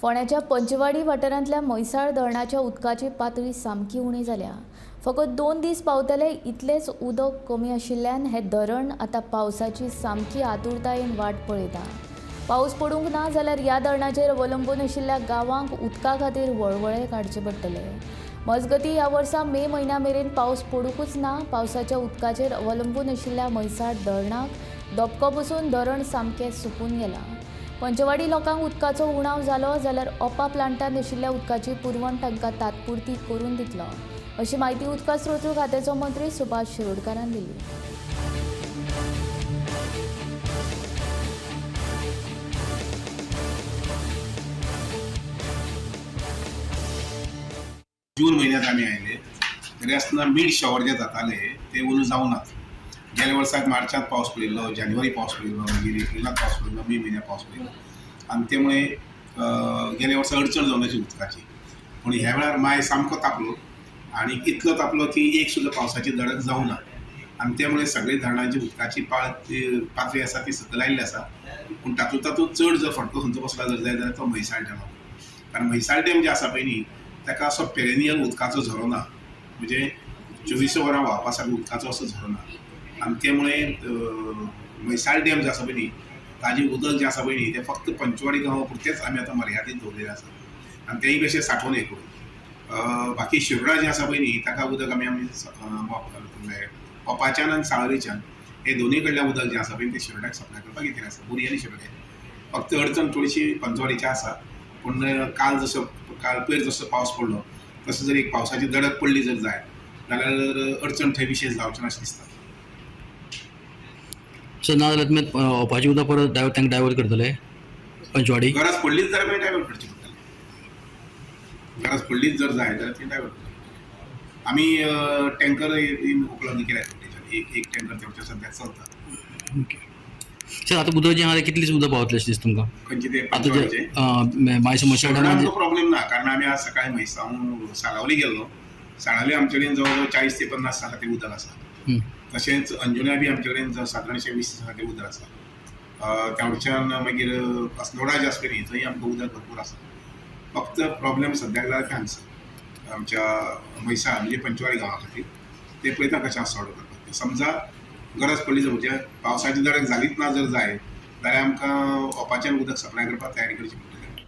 फोंड्याच्या पंचवाडी वाठारांतल्या म्हैसाळ धरणाच्या उदकाची पातळी सामकी उणी जाल्या। फकत 2 दीस पावतले इतलेच उदक कमी आशिल्ल्यान हे धरण आतां पावसाची सामकी आतुरतायेन वाट पळयता। पावस पडूंक ना जाल्यार ह्या धरणाचेर अवलंबून आशिल्ल्या गांवांक उदका खातीर वळवळे काडचे पडटले। मजगतीं ह्या वर्सा मे म्हयन्या मेरेन पावस पडूंकच ना। पावसाच्या उदकाचेर अवलंबून आशिल्ल्या म्हैसाळ धरणाक दबको बसून धरण सामकें सुकून गेलां। पंचवाडी लोकांक उदकाचो उणाव जालो जाल्यार ओपा प्लांटांत आशिल्ल्या उदकाची पुरवण तांकां तात्पुरती करून दितलो, अशी माहिती उदका स्रोत खात्याचो मंत्री सुभाष शिरोडकारान दिली। जून महिन्यात आम्ही आयले तरी आसतना मिड शॉवर जे जाताले ते उणें जावनात। गेल्या वर्साक मार्चात पावस पडिल्लो, जानेवारी पावस पडिल्लो, मागीर एप्रिलात पावस पडिल्लो, मे म्हयन्यात पावस पडिल्लो आनी त्यामुळे गेल्या वर्सा अडचण जावन अशी उदकाची। पूण ह्या वेळार माय सामको तापलो आनी इतलो तापलो की एक सुद्दां पावसाची दडक जावना आनी त्यामुळे सगळे धरणांची उदकाची पातळी आसा ती सकयल आयिल्ली आसा। पूण तातूंत चड जर फटको खंयचो बसला जर जाय जाल्यार तो म्हैसाळ डॅम। कारण म्हैसाळ डॅम जे आसा पळय न्ही ताका असो पेरेनियल उदकाचो झरो ना, म्हणजे 24 वरां व्हांवपा सारको उदकाचो असो झरो ना आनी त्यामुळे म्हैसाळ डॅम जे आसा पळय न्ही ताजें उदक जें आसा पळय न्ही तें फक्त पंचवाडी गांवा पुरतेंच आमी आतां मर्यादीत दवरलेलें आसा आनी तेय कशें साठोवन हे करून बाकी शिरोडा जें आसा पळय न्ही ताका उदक आमी ओपाच्यान आनी साळावेच्यान हे दोनूय कडल्यान उदक जें आसा पळय तें शिरोड्याक सप्लाय करपाक येतलें आसा, बोरी आनी शिरोड्याक। फक्त अडचण थोडीशी पंचवाडीची आसा, पूण काल पयर जसो पावस पडलो तसो जर एक पावसाची दडक पडली जर जाय जाल्यार अडचण थंय विशेष जावचें ना अशें दिसता। सो ना जाल्यार तुमी ओपाचें उदक परत तांकां डायवर्ट करतले पंचवाडी? गरज पडलीच जाल्यार मागीर डायवर्ट करचें पडटलें। गरज पडलीच जर जाय जाल्यार ती डायवर्ट करतले। आमी टँकर उपलब्ध केल्यात, एक टँकर तेवटें सद्याक चलता। ओके सर, आतां उदक जें आसा कितलें उदक पावतलें अशें दिसता तुमकां? खंयचें तें आतां जें म्हैसाळ डॅम प्रॉब्लेम ना, कारण आमी आज सकाळी म्हैसाळ साळावली गेल्लो। साळावली आमचे कडेन जवळ जवळ 40 ते 50 खातीर उदक आसा। तशेंच अंजुना बी आमचे कडेन सादारणशें 20 खातीर उदक आसा। त्यावटच्यान मागीर अस्नोडा जे आसा पळय न्ही थंय आमकां उदक भरपूर आसा। फक्त प्रॉब्लेम सद्याक जाल्यार तें हांगसर आमच्या म्हैसाळ म्हणजे पंचवाडी गांवा खातीर ते पळयता कशें सॉल्व करपाक तें। समजा गरज पडली जर म्हणजे पावसाची दडक जालीच ना जर जाय जाल्यार आमकां ओपाच्यान उदक सप्लाय करपाक तयारी करची पडटली।